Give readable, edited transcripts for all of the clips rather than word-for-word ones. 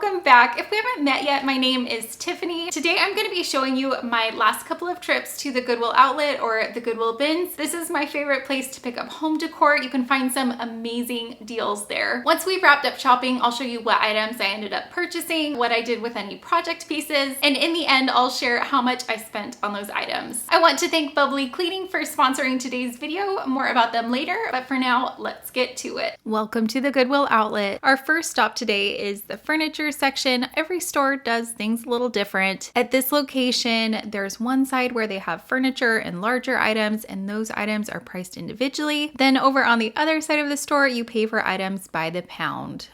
welcome back. If we haven't met yet, my name is Tiffany. Today I'm going to be showing you my last couple of trips to the Goodwill outlet or the Goodwill bins. This is my favorite place to pick up home decor. You can find some amazing deals there. Once we've wrapped up shopping, I'll show you what items I ended up purchasing, what I did with any project pieces, and in the end, I'll share how much I spent on those items. I want to thank Bubbly Cleaning for sponsoring today's video. More about them later, but for now, let's get to it. Welcome to the Goodwill outlet. Our first stop today is the furniture section. Every store does things a little different. At this location, there's one side where they have furniture and larger items, and those items are priced individually. Then over on the other side of the store, you pay for items by the pound.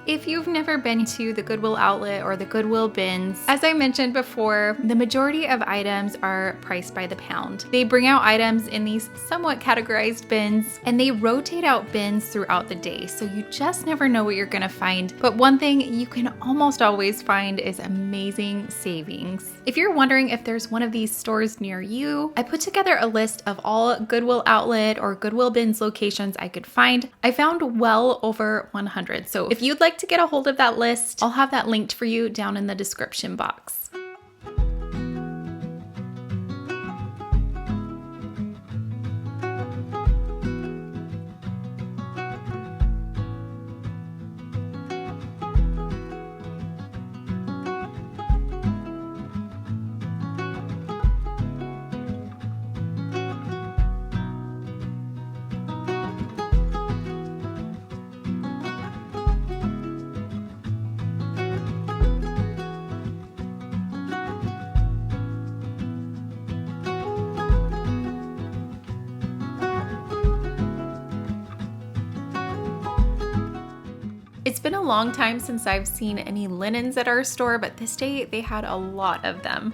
If you've never been to the Goodwill outlet or the Goodwill bins, as I mentioned before, the majority of items are priced by the pound. They bring out items in these somewhat categorized bins, and they rotate out bins throughout the day, so you just never know what you're gonna find. But one thing you can almost always find is amazing savings. If you're wondering if there's one of these stores near you, I put together a list of all Goodwill outlet or Goodwill bins locations I could find. I found well over 100, so if you'd like to get a hold of that list, I'll have that linked for you down in the description box. It's been a long time since I've seen any linens at our store, but this day they had a lot of them.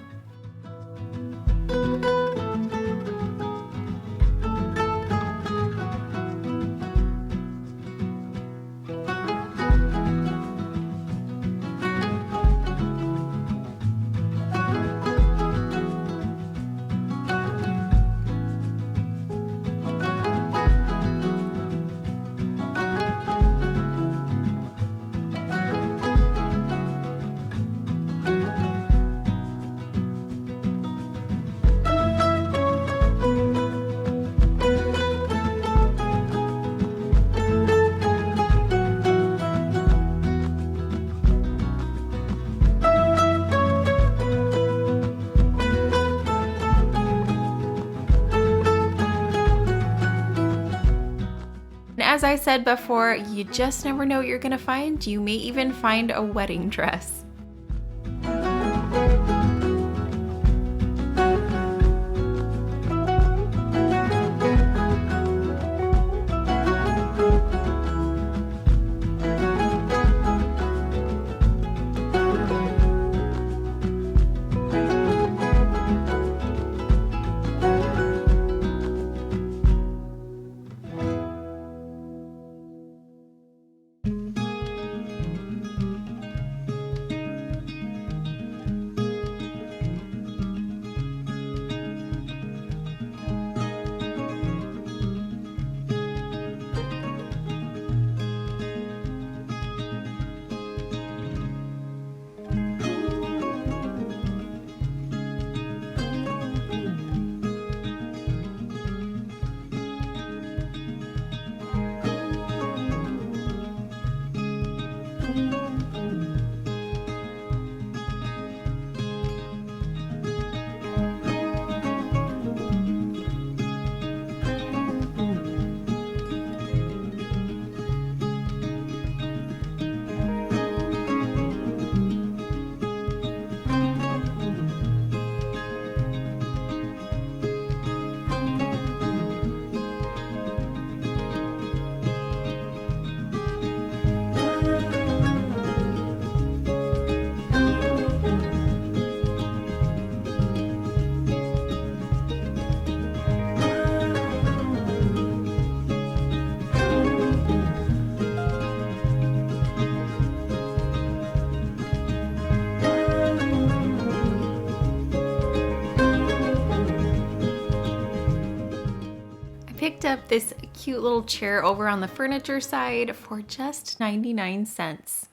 As I said before, you just never know what you're gonna find. You may even find a wedding dress. picked up this cute little chair over on the furniture side for just 99 cents.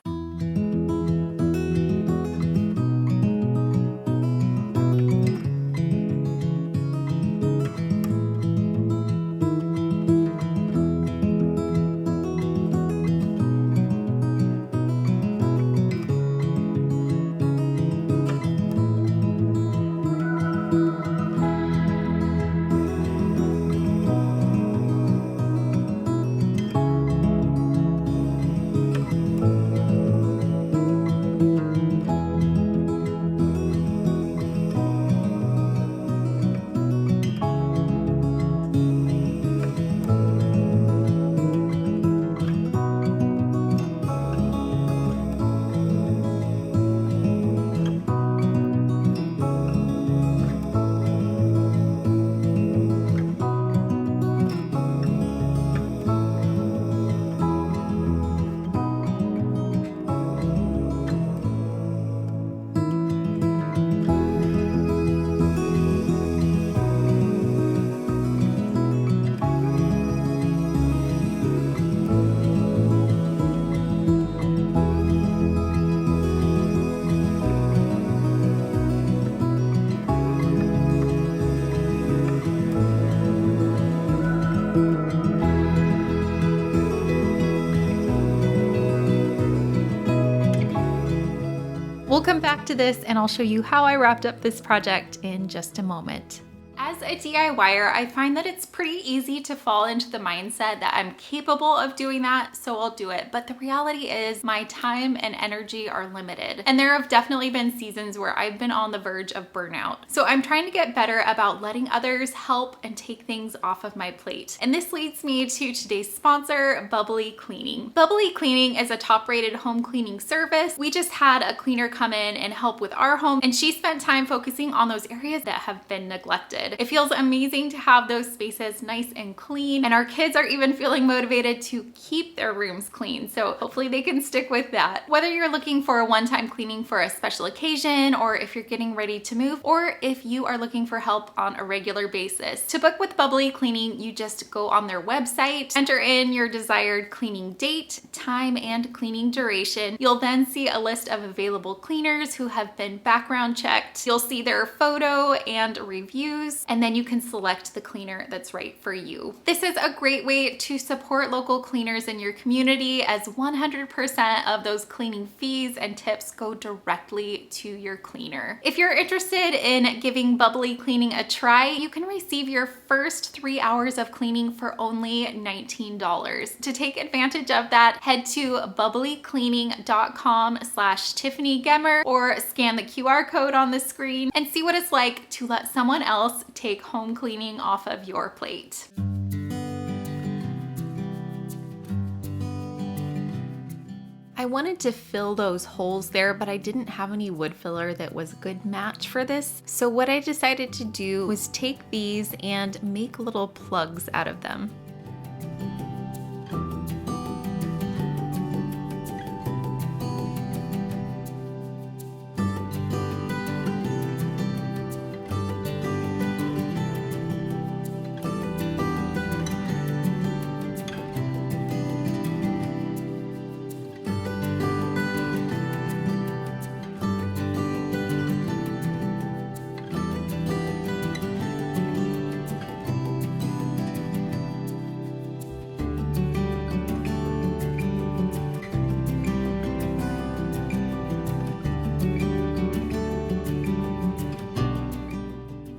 We'll come back to this and I'll show you how I wrapped up this project in just a moment. As a DIYer, I find that it's pretty easy to fall into the mindset that I'm capable of doing that, so I'll do it. But the reality is my time and energy are limited. And there have definitely been seasons where I've been on the verge of burnout. So I'm trying to get better about letting others help and take things off of my plate. And this leads me to today's sponsor, Bubbly Cleaning. Bubbly Cleaning is a top-rated home cleaning service. We just had a cleaner come in and help with our home, and she spent time focusing on those areas that have been neglected. It feels amazing to have those spaces nice and clean, and our kids are even feeling motivated to keep their rooms clean, so hopefully they can stick with that. Whether you're looking for a one-time cleaning for a special occasion, or if you're getting ready to move, or if you are looking for help on a regular basis. To book with Bubbly Cleaning, you just go on their website, enter in your desired cleaning date, time, and cleaning duration. You'll then see a list of available cleaners who have been background checked. You'll see their photo and reviews, and then you can select the cleaner that's right for you. This is a great way to support local cleaners in your community, as 100% of those cleaning fees and tips go directly to your cleaner. If you're interested in giving Bubbly Cleaning a try, you can receive your first 3 hours of cleaning for only $19. To take advantage of that, head to bubblycleaning.com/Tiffany Gemmer or scan the QR code on the screen and see what it's like to let someone else take home cleaning off of your plate. I wanted to fill those holes there, but I didn't have any wood filler that was a good match for this. So what I decided to do was take these and make little plugs out of them.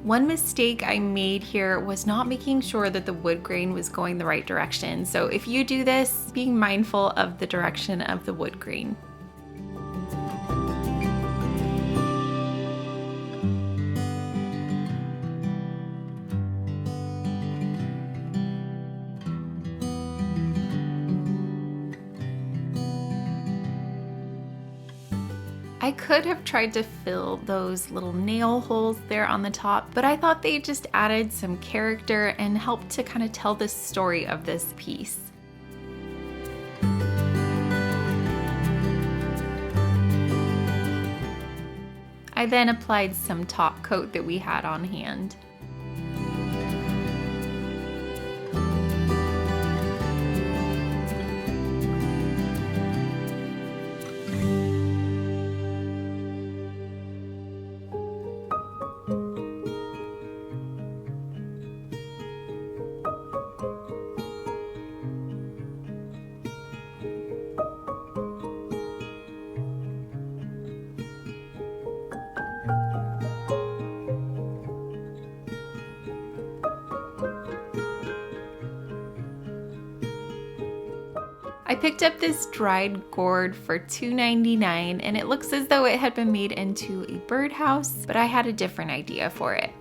One mistake I made here was not making sure that the wood grain was going the right direction. So if you do this, being mindful of the direction of the wood grain. I could have tried to fill those little nail holes there on the top, but I thought they just added some character and helped to kind of tell the story of this piece. I then applied some top coat that we had on hand. I picked up this dried gourd for $2.99 and it looks as though it had been made into a birdhouse, but I had a different idea for it.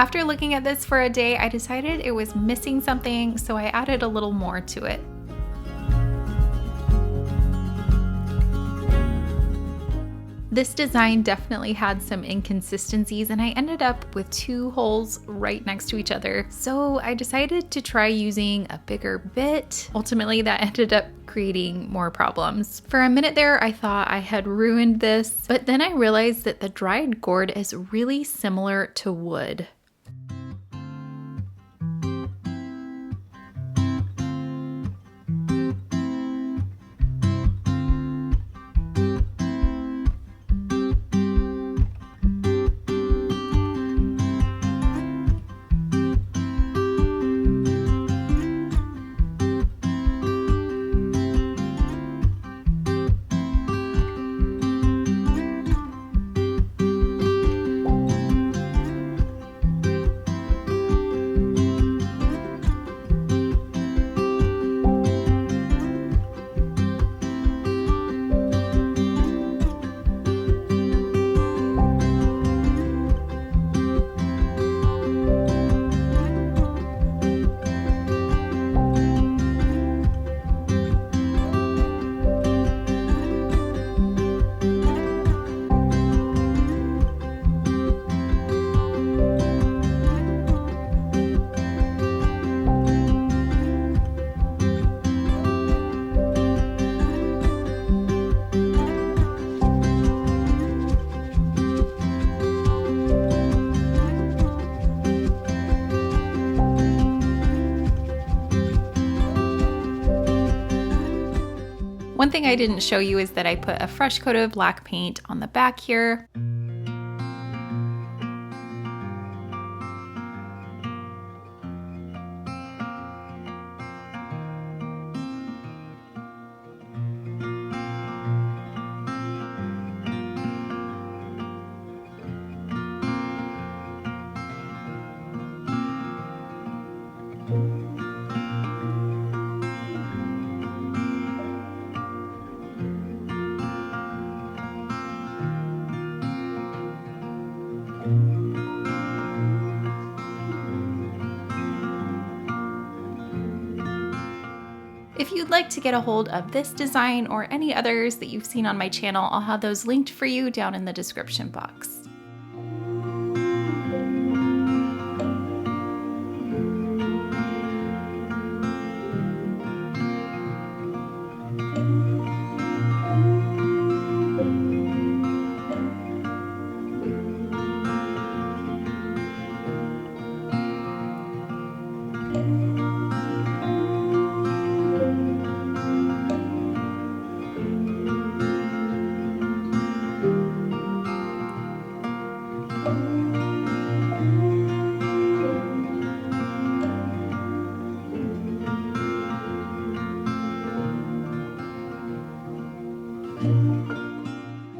After looking at this for a day, I decided it was missing something, so I added a little more to it. This design definitely had some inconsistencies and I ended up with two holes right next to each other. So I decided to try using a bigger bit. Ultimately, that ended up creating more problems. For a minute there, I thought I had ruined this, but then I realized that the dried gourd is really similar to wood. One thing I didn't show you is that I put a fresh coat of black paint on the back here. If you'd like to get a hold of this design or any others that you've seen on my channel, I'll have those linked for you down in the description box.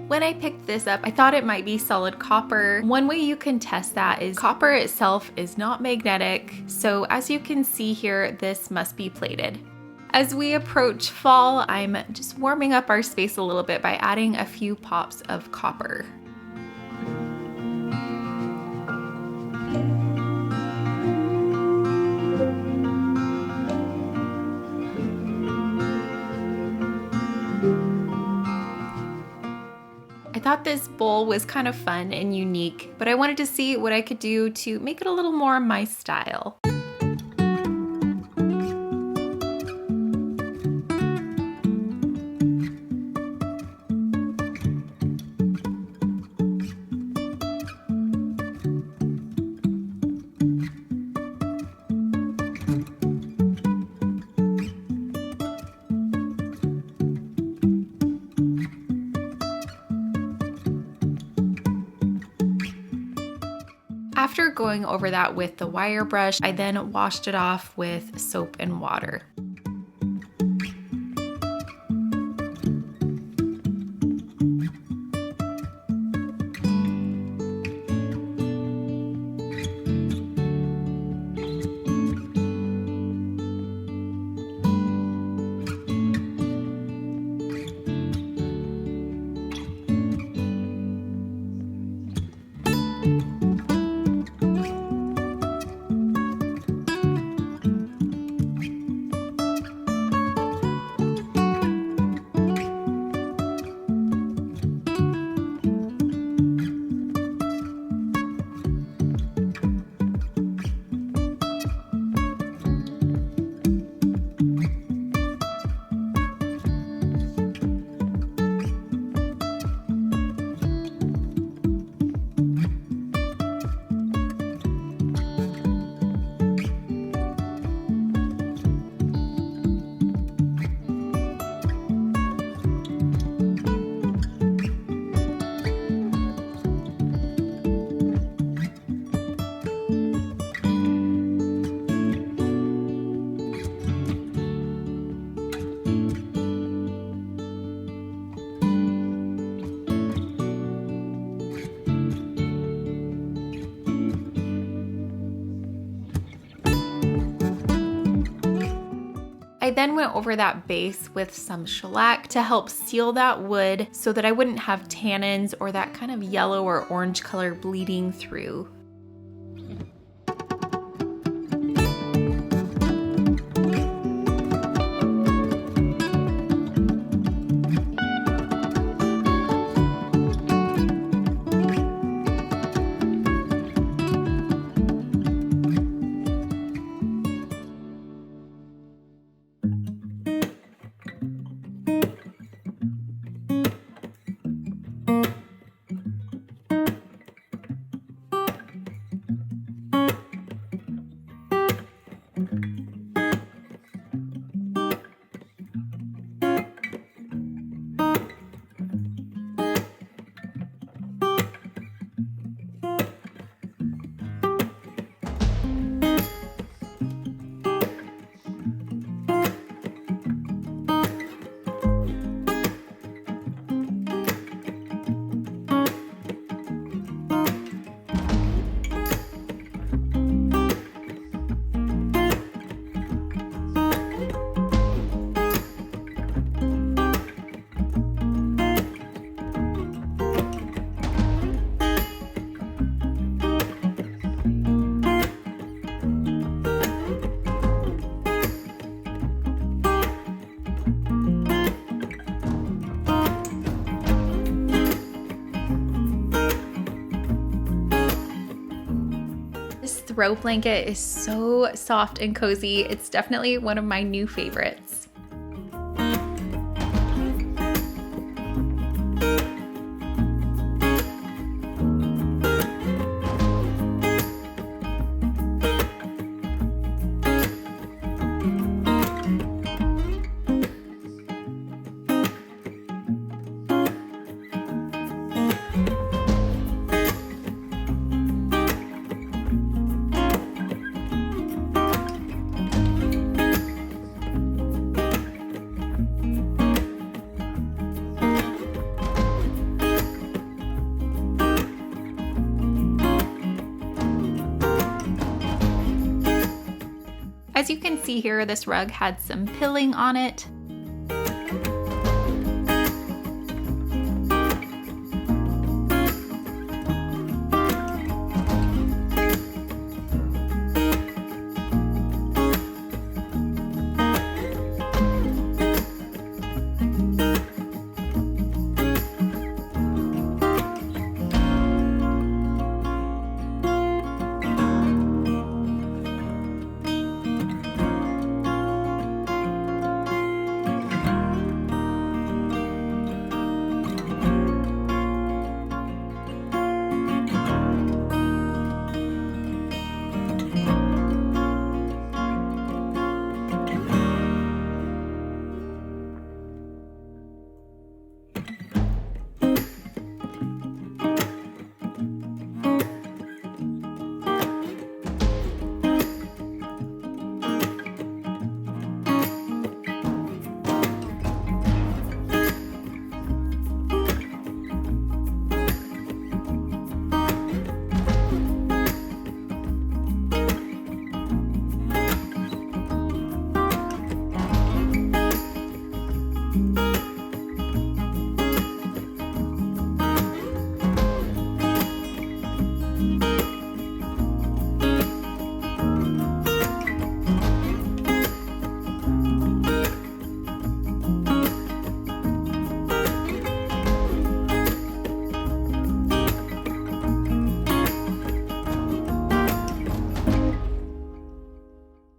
When I picked this up, I thought it might be solid copper. One way you can test that is copper itself is not magnetic, so as you can see here, this must be plated. As we approach fall, I'm just warming up our space a little bit by adding a few pops of copper. I thought this bowl was kind of fun and unique, but I wanted to see what I could do to make it a little more my style. After going over that with the wire brush, I then washed it off with soap and water. I then went over that base with some shellac to help seal that wood so that I wouldn't have tannins or that kind of yellow or orange color bleeding through. This throw blanket is so soft and cozy. It's definitely one of my new favorites. As you can see here, this rug had some pilling on it.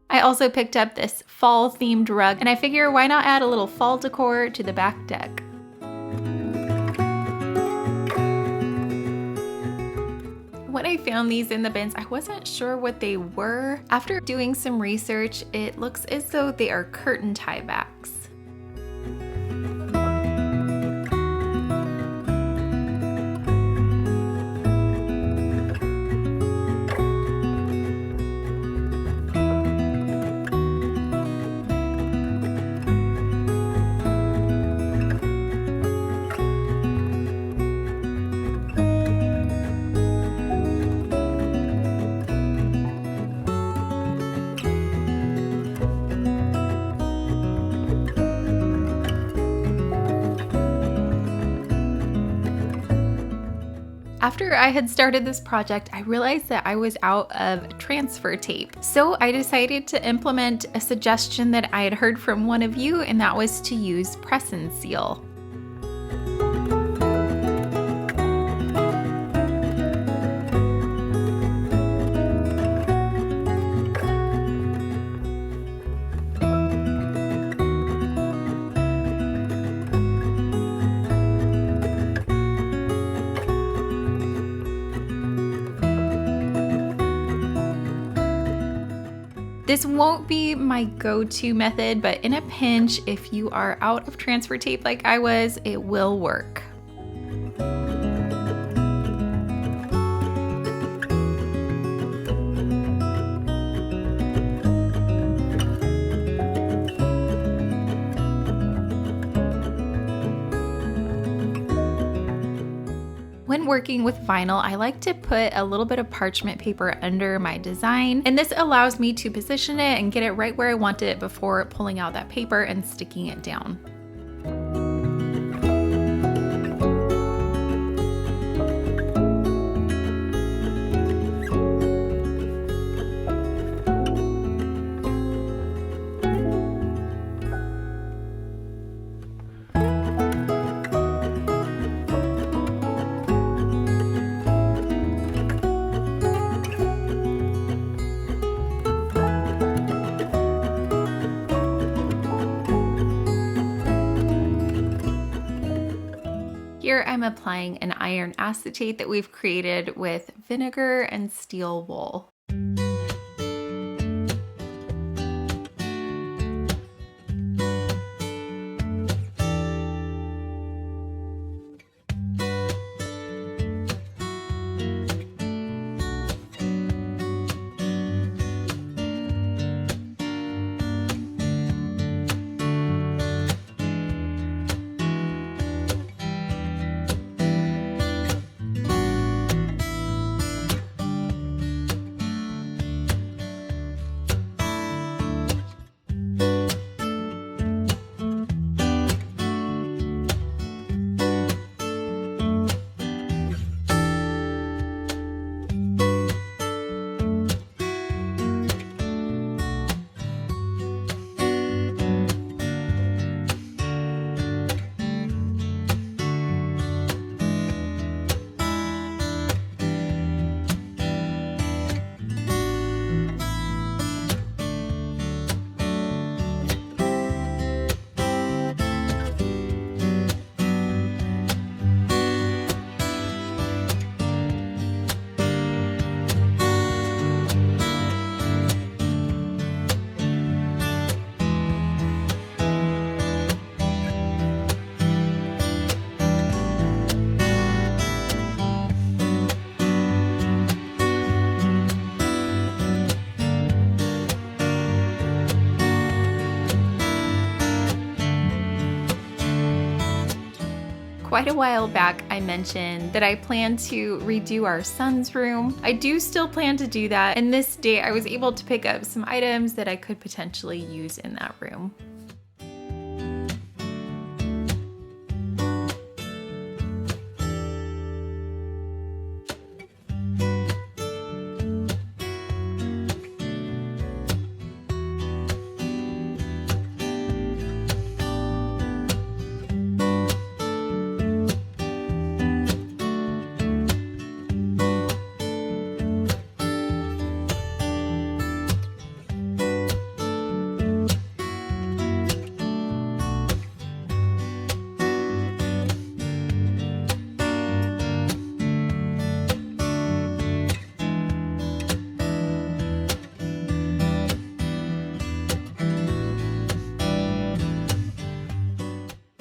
I also picked up this fall themed rug, and I figure why not add a little fall decor to the back deck. When I found these in the bins, I wasn't sure what they were. After doing some research, it looks as though they are curtain tie backs. After I had started this project, I realized that I was out of transfer tape. So I decided to implement a suggestion that I had heard from one of you, and that was to use press and seal. This won't be my go-to method, but in a pinch, if you are out of transfer tape like I was, it will work. When working with vinyl, I like to put a little bit of parchment paper under my design, and this allows me to position it and get it right where I want it before pulling out that paper and sticking it down. I'm applying an iron acetate that we've created with vinegar and steel wool. Quite a while back, I mentioned that I plan to redo our son's room. I do still plan to do that, and this day I was able to pick up some items that I could potentially use in that room.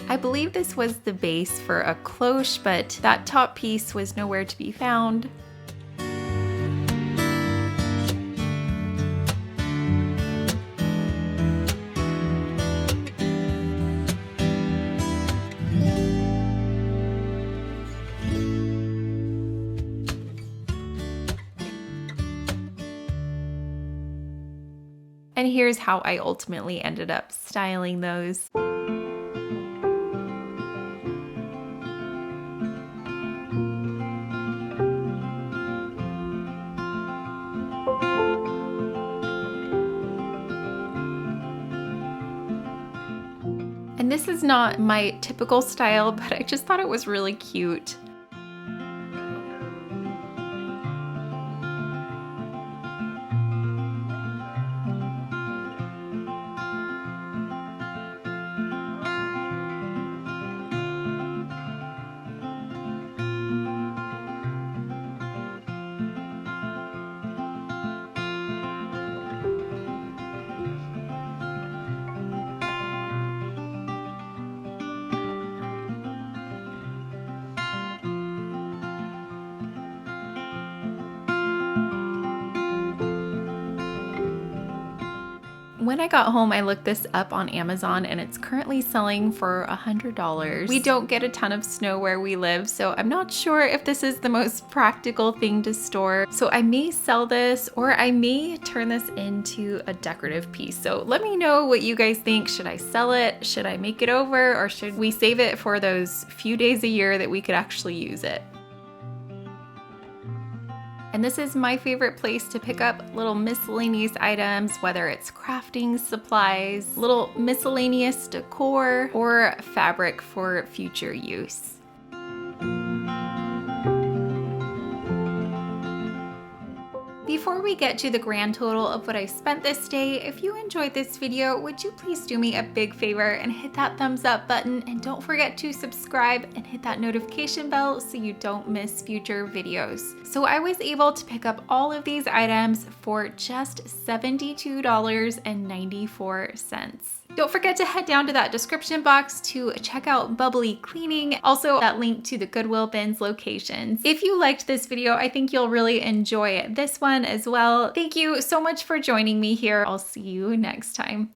I believe this was the base for a cloche, but that top piece was nowhere to be found. And here's how I ultimately ended up styling those. And this is not my typical style, but I just thought it was really cute. When I got home, I looked this up on Amazon and it's currently selling for $100. We don't get a ton of snow where we live, so I'm not sure if this is the most practical thing to store. So I may sell this, or I may turn this into a decorative piece. So let me know what you guys think. Should I sell it? Should I make it over? Or should we save it for those few days a year that we could actually use it? And this is my favorite place to pick up little miscellaneous items, whether it's crafting supplies, little miscellaneous decor, or fabric for future use. Before we get to the grand total of what I spent this day, if you enjoyed this video, would you please do me a big favor and hit that thumbs up button, and don't forget to subscribe and hit that notification bell so you don't miss future videos. So I was able to pick up all of these items for just $72.94. Don't forget to head down to that description box to check out Bubbly Cleaning, also that link to the Goodwill bins locations. If you liked this video, I think you'll really enjoy this one as well. Thank you so much for joining me here. I'll see you next time.